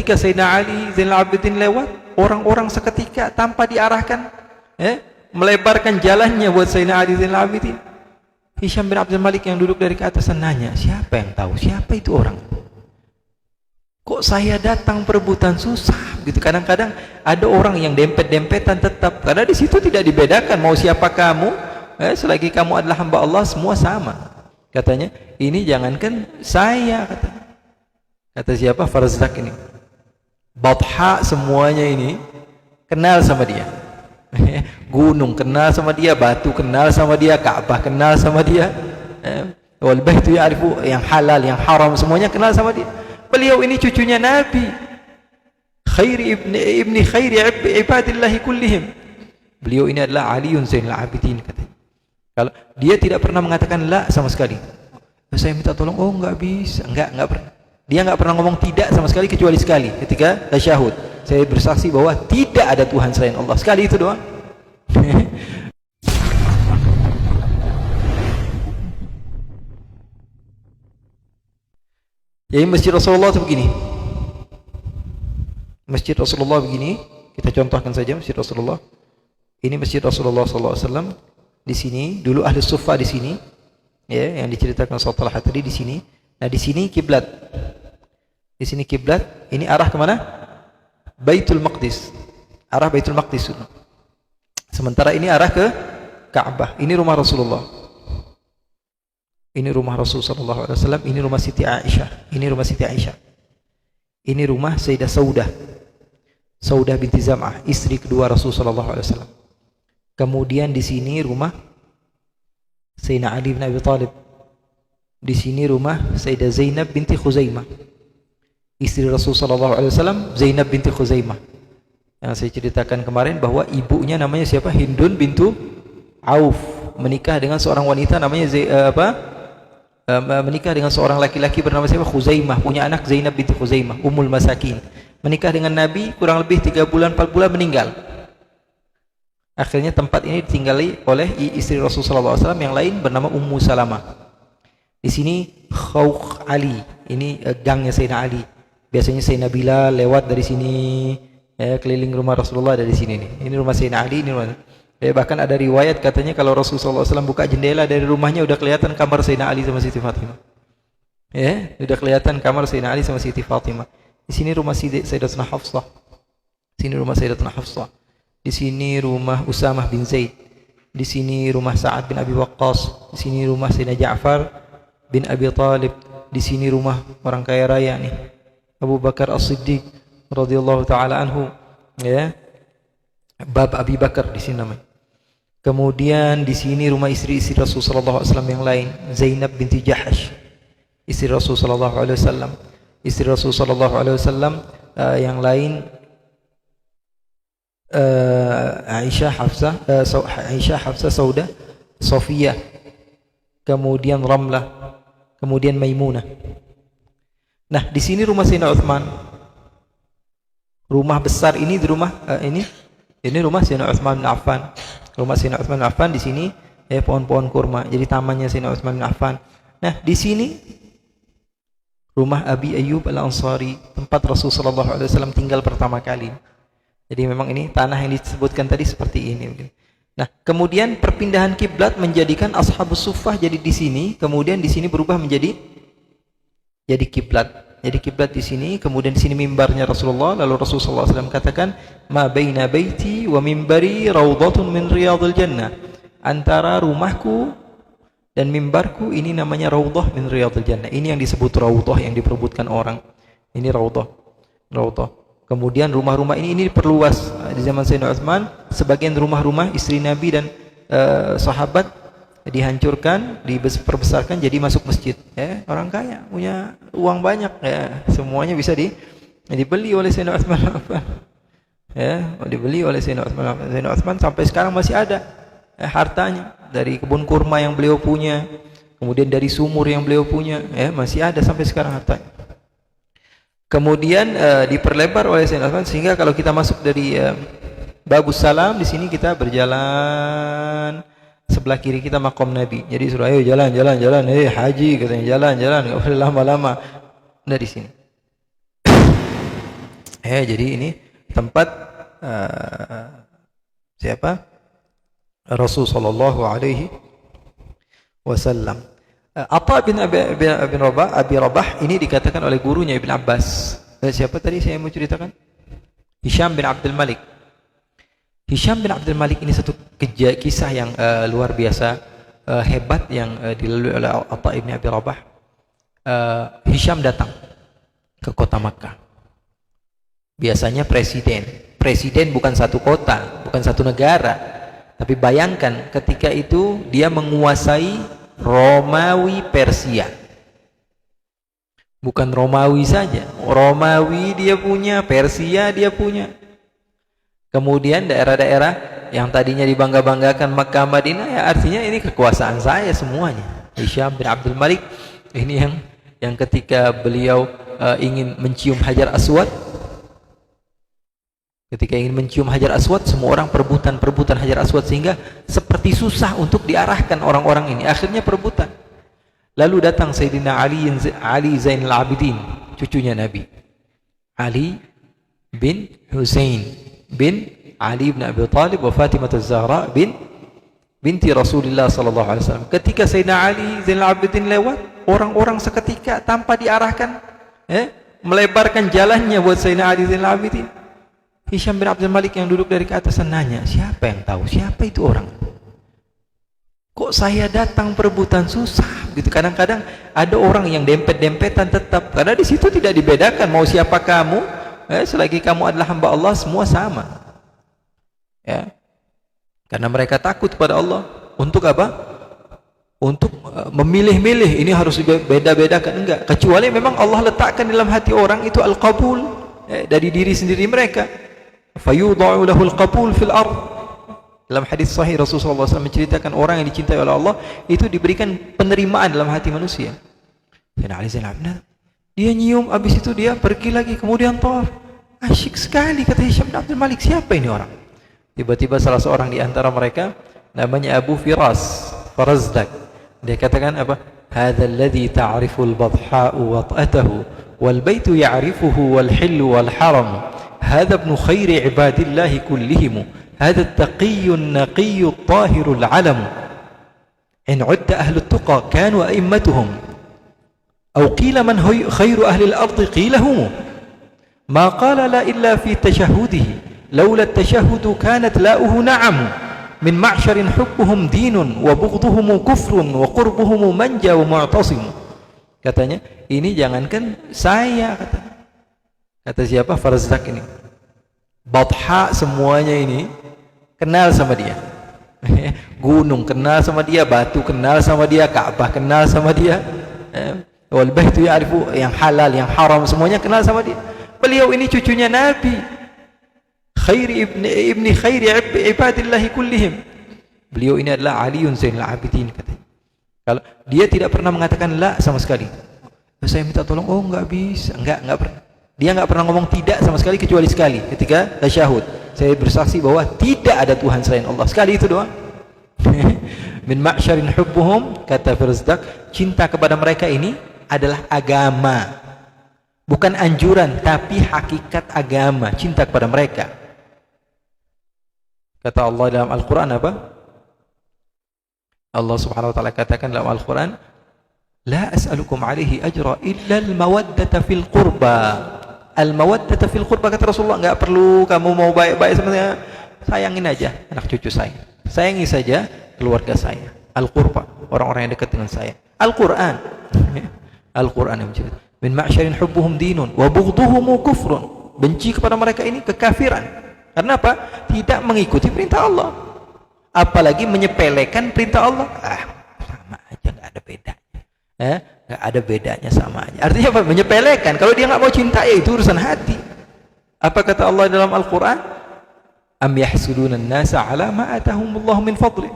ketika Sayyidina Ali Zainal Abidin lewat, orang-orang seketika tanpa diarahkan melebarkan jalannya buat Sayyidina Ali Zainal Abidin. Hisham bin Abdul Malik yang duduk dari ke atas nanya, siapa yang tahu siapa itu orang? Kok saya datang perebutan susah gitu. Kadang-kadang ada orang yang dempet-dempetan tetap, karena di situ tidak dibedakan mau siapa kamu, selagi kamu adalah hamba Allah semua sama. Katanya, ini jangankan saya, kata siapa? Farzak ini, Batha semuanya ini kenal sama dia. Gunung kenal sama dia, batu kenal sama dia, Ka'bah kenal sama dia, wal baitu ya'rifu, yang halal yang haram semuanya kenal sama dia. Beliau ini cucunya Nabi, khairi ibni khairi ibadillahi kullihim. Beliau ini adalah Aliun Zainal Abidin, katanya. Kalau dia tidak pernah mengatakan la sama sekali. Saya minta tolong, oh enggak bisa, enggak pernah. Dia enggak pernah ngomong tidak sama sekali kecuali sekali ketika tasyahud. Saya bersaksi bahwa tidak ada Tuhan selain Allah. Sekali itu doang. Jadi Masjid Rasulullah itu begini. Masjid Rasulullah begini. Kita contohkan saja Masjid Rasulullah. Ini Masjid Rasulullah SAW. Di sini dulu ahli sufa di sini, ya, yang diceritakan Ustaz Talha tadi di sini. Nah di sini kiblat. Di sini kiblat. Ini arah kemana? Baitul Maqdis. Arah Baitul Maqdis. Sementara ini arah ke Ka'bah. Ini rumah Rasulullah. Ini rumah Rasulullah SAW. Ini rumah Siti Aisyah. Ini rumah Siti Aisyah. Ini rumah Sayyidah Saudah binti Zam'ah, istri kedua Rasulullah SAW. Kemudian di sini rumah Sayyidina Ali bin Abi Thalib. Di sini rumah Sayyidah Zainab binti Khuzaimah, istri Rasulullah SAW, Zainab binti Khuzaimah. Yang saya ceritakan kemarin bahwa ibunya namanya siapa? Hindun bintu Auf, menikah dengan seorang wanita namanya menikah dengan seorang laki-laki bernama siapa? Khuzaimah, punya anak Zainab binti Khuzaimah, Ummul Masakin. Menikah dengan Nabi kurang lebih 3 bulan 4 bulan meninggal. Akhirnya tempat ini ditinggali oleh istri Rasulullah SAW yang lain bernama Ummu Salamah. Di sini Khawq Ali, ini gangnya Sayyidina Ali. Biasanya Sayyidina Bilal lewat dari sini, keliling rumah Rasulullah dari sini nih. Ini rumah Sayyidina Ali, ini rumah. Bahkan ada riwayat katanya kalau Rasulullah SAW buka jendela dari rumahnya udah kelihatan kamar Sayyidina Ali sama Siti Fatimah. Udah kelihatan kamar Sayyidina Ali sama Siti Fatimah. Di sini rumah Sayyidatuna Hafsah. Di sini rumah Sayyidatuna Hafsah. Di sini rumah Usamah bin Zaid. Di sini rumah Sa'ad bin Abi Waqqas. Di sini rumah Sayyidina Ja'far bin Abi Talib. Di sini rumah orang kaya raya nih, Abu Bakar As-Siddiq radhiyallahu taala anhu, ya. Bab Abi Bakar di sini namanya. Kemudian di sini rumah istri-istri Rasulullah SAW yang lain, Zainab binti Jahash, istri Rasulullah SAW. Istri Rasulullah SAW yang lain, Aisyah, Hafsah, Saudah, Sofiyah, kemudian Ramlah, kemudian Maimunah. Nah, di sini rumah Sayyidina Utsman. Rumah besar ini di rumah ini rumah Sayyidina Utsman bin Affan. Rumah Sayyidina Utsman bin Affan di sini pohon-pohon kurma. Jadi tamannya Sayyidina Utsman bin Affan. Nah, di sini rumah Abi Ayyub Al-Ansari, tempat Rasulullah SAW tinggal pertama kali. Jadi memang ini tanah yang disebutkan tadi seperti ini. Nah, kemudian perpindahan kiblat menjadikan Ashabus Suffah jadi di sini, kemudian di sini berubah menjadi kiblat. Jadi kiblat di sini, kemudian di sini mimbarnya Rasulullah. Lalu Rasulullah SAW katakan, "Ma baina baiti wa mimbari raudhatun min riyadil jannah." Antara rumahku dan mimbarku ini namanya raudhah min riyadil jannah. Ini yang disebut raudhah yang diperebutkan orang. Ini raudhah. Kemudian rumah-rumah ini diperluas di zaman Sayyidina Utsman. Sebagian rumah-rumah istri Nabi dan sahabat dihancurkan, diperbesarkan jadi masuk masjid. Orang kaya punya uang banyak, semuanya bisa dibeli oleh Sayyidina Utsman. Dibeli oleh Sayyidina Utsman. Sayyidina Utsman sampai sekarang masih ada hartanya dari kebun kurma yang beliau punya, kemudian dari sumur yang beliau punya, masih ada sampai sekarang hartanya. Kemudian diperlebar oleh Sayyidina Utsman sehingga kalau kita masuk dari Babus Salam, di sini kita berjalan, sebelah kiri kita makom Nabi. Jadi suruh ayo jalan, haji katanya, jalan, enggak boleh lama-lama. Dari sini. Jadi ini tempat siapa? Rasul sallallahu alaihi wasallam. Atha bin Abi Rabah ini dikatakan oleh gurunya Ibn Abbas. Siapa tadi saya mau ceritakan? Hisham bin Abdul Malik. Hisham bin Abdul Malik ini satu kisah yang luar biasa hebat yang dilalui oleh Atha bin Abi Rabah. Hisham datang ke kota Makkah. Biasanya presiden bukan satu kota, bukan satu negara. Tapi bayangkan ketika itu dia menguasai Romawi Persia. Bukan Romawi saja, Romawi dia punya, Persia dia punya. Kemudian daerah-daerah yang tadinya dibangga-banggakan Makkah Madinah, ya artinya ini kekuasaan saya semuanya. Hisham bin Abdul Malik ini yang ketika beliau ingin mencium Hajar Aswad, ketika ingin mencium Hajar Aswad, semua orang perebutan Hajar Aswad, sehingga seperti susah untuk diarahkan orang-orang ini. Akhirnya perebutan. Lalu datang Sayyidina Ali Zainal Abidin, cucunya Nabi. Ali bin Husain bin Ali bin Abi Thalib wa Fatimah Az-Zahra binti Rasulullah sallallahu alaihi wasallam. Ketika Sayyidina Ali Zainal Abidin lewat, orang-orang seketika tanpa diarahkan melebarkan jalannya buat Sayyidina Ali Zainal Abidin. Hisham bin Abdul Malik yang duduk dari ke atas nanya, siapa yang tahu siapa itu orang? Kok saya datang perebutan susah gitu. Kadang-kadang ada orang yang dempet-dempetan tetap, karena di situ tidak dibedakan mau siapa kamu, selagi kamu adalah hamba Allah semua sama. Ya. Karena mereka takut kepada Allah. Untuk apa? Untuk memilih-milih, ini harus beda-bedakan, enggak. Kecuali memang Allah letakkan dalam hati orang itu al-qabul, dari diri sendiri mereka. Fayudha'u lahul qabul fil ardh. Dalam hadis sahih Rasulullah SAW menceritakan orang yang dicintai oleh Allah itu diberikan penerimaan dalam hati manusia. Dia nyium, habis itu dia pergi lagi, kemudian tawaf. Asyik sekali, kata Hisham bin Abdul Malik, siapa ini orang? Tiba-tiba salah seorang di antara mereka namanya Abu Farazdak. Dia katakan apa? Hadzal ladzi ta'riful badha'u wat'atahu wal baitu ya'rifuhu wal hillu wal haram. هذا ابن خير عباد الله كلهم هذا التقي النقي الطاهر العلم إن عد أهل التقى كانوا أئمتهم أو قيل من خير أهل الأرض قيل هم ما قال لا إلا في تشهده لولا التشهد كانت لاؤه نعم من معشر حبهم دين وبغضهم كفر وقربهم منجى ومعتصم. Katanya, ini jangankan saya, kata siapa? Farazdak ini. Badha semuanya ini kenal sama dia. Gunung kenal sama dia, batu kenal sama dia, Ka'bah kenal sama dia. Wal baitu ya'rifu, yang halal, yang haram semuanya kenal sama dia. Beliau ini cucunya Nabi. Ibni khairi ibadillahi kullihim. Beliau ini adalah Aliun Zainal Abidin, katanya. Kalau dia tidak pernah mengatakan la sama sekali. Saya minta tolong, oh enggak bisa, enggak pernah. Dia enggak pernah ngomong tidak sama sekali, kecuali sekali ketika tasyahud. Saya bersaksi bahwa tidak ada Tuhan selain Allah. Sekali itu doang. Min ma'syarin hubbuhum, kata Farazdak, cinta kepada mereka ini adalah agama. Bukan anjuran, tapi hakikat agama, cinta kepada mereka. Kata Allah dalam Al-Quran apa? Allah subhanahu wa ta'ala katakan dalam Al-Quran, La as'alukum alaihi ajra illa al-mawaddata fil qurba. Al-mawaddata fil qurba, kata Rasulullah, enggak perlu kamu mau baik-baik sama saya. Sayangin aja anak cucu saya. Sayangi saja keluarga saya. Al-qurba, orang-orang yang dekat dengan saya. Al-Quran. Al-Quran yang menceritakan. Min ma'syarin hubbuhum dinun wa bughduhum kufrun. Benci kepada mereka ini kekafiran. Karena apa? Tidak mengikuti perintah Allah. Apalagi menyepelekan perintah Allah. Sama aja, enggak ada bedanya. Enggak ada bedanya, sama aja. Artinya apa? Menyepelekan. Kalau dia enggak mau cinta, ya itu urusan hati. Apa kata Allah dalam Al-Quran? Am yahsuduna an-nasa ala ma atahumullahu min fadli.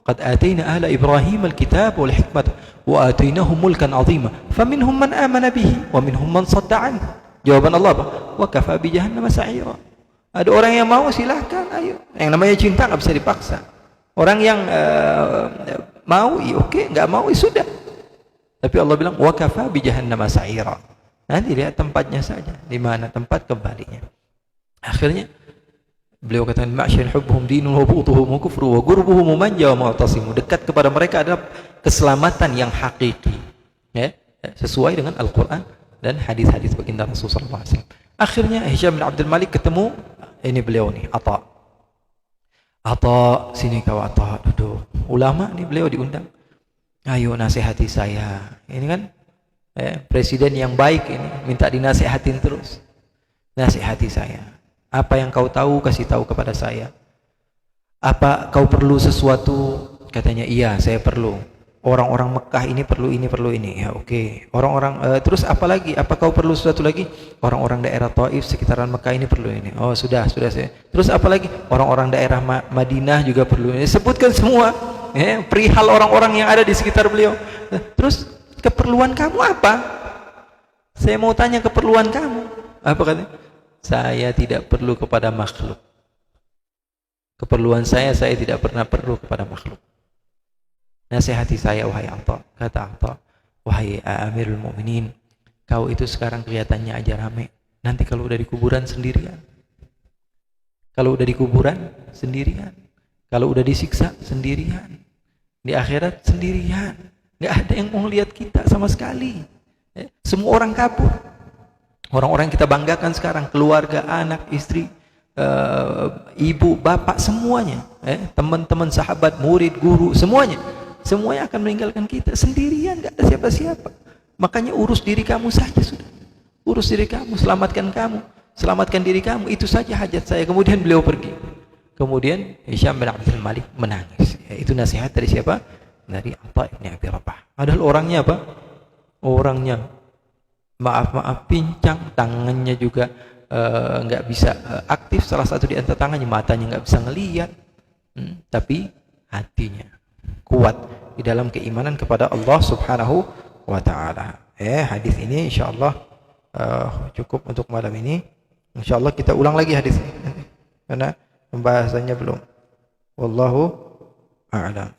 Qad atayna ahla Ibrahim al-kitab wal hikmah wa atainahum mulkan 'azima. Faminhum man amana bihi wa minhum man sadda 'anhu. Jawaban Allah apa? Wa kafa bi jahannam sa'ira. Ada orang yang mau, silahkan, ayo. Yang namanya cinta enggak bisa dipaksa. Orang yang mau, oke, enggak mau, sudah. Tapi Allah bilang wa kafa bi jahannam sa'ira. Nanti lihat tempatnya saja, di mana tempat kembalinya. Akhirnya beliau katakan ma'syar hubbuhum dinun wa bu'tuhum kufru wa gurbuhum manja wa mu'tasimu. Dekat kepada mereka adalah keselamatan yang hakiki. Ya, sesuai dengan Al-Qur'an dan hadis-hadis baginda Rasulullah SAW. Akhirnya Hisham bin Abdul Malik ketemu ini beliau nih, Atha, sini kau Atha, duduk. Ulama nih beliau diundang. Ayo nasihati saya. Ini kan presiden yang baik ini, minta dinasihatin terus. Nasihati saya. Apa yang kau tahu kasih tahu kepada saya. Apa kau perlu sesuatu? Katanya iya, saya perlu. Orang-orang Mekah ini perlu ini. Ya oke. Orang-orang terus apa lagi? Apa kau perlu sesuatu lagi? Orang-orang daerah Taif sekitaran Mekah ini perlu ini. Oh sudah saya. Terus apa lagi? Orang-orang daerah Madinah juga perlu ini. Sebutkan semua. Perihal orang-orang yang ada di sekitar beliau. Terus keperluan kamu apa? Saya mau tanya keperluan kamu. Apa katanya? Saya tidak perlu kepada makhluk. Keperluan saya tidak pernah perlu kepada makhluk. Nasihati saya wahai Atha, kata Atha, wahai Amirul Mukminin, kau itu sekarang kelihatannya aja rame. Nanti kalau udah di kuburan sendirian. Kalau udah di kuburan sendirian. Kalau udah disiksa sendirian. Di akhirat sendirian. Nggak ada yang mau lihat kita sama sekali. Semua orang kabur. Orang-orang yang kita banggakan sekarang, keluarga, anak, istri, ibu, bapak, semuanya, teman-teman, sahabat, murid, guru, semuanya akan meninggalkan kita sendirian, gak ada siapa-siapa. Makanya urus diri kamu saja sudah. Urus diri kamu, selamatkan diri kamu, itu saja hajat saya. Kemudian beliau pergi. Kemudian Hisham bin Abdul Malik menangis. Itu nasihat dari siapa? Dari Atha bin Abi Rabah. Padahal orangnya apa? Orangnya maaf pincang, tangannya juga nggak bisa aktif. Salah satu di antara tangannya, matanya nggak bisa ngelihat, tapi hatinya kuat di dalam keimanan kepada Allah Subhanahu wa Ta'ala. Hadis ini insyaallah cukup untuk malam ini. Insyaallah kita ulang lagi hadis ini karena pembahasannya belum. Wallahu a'lam.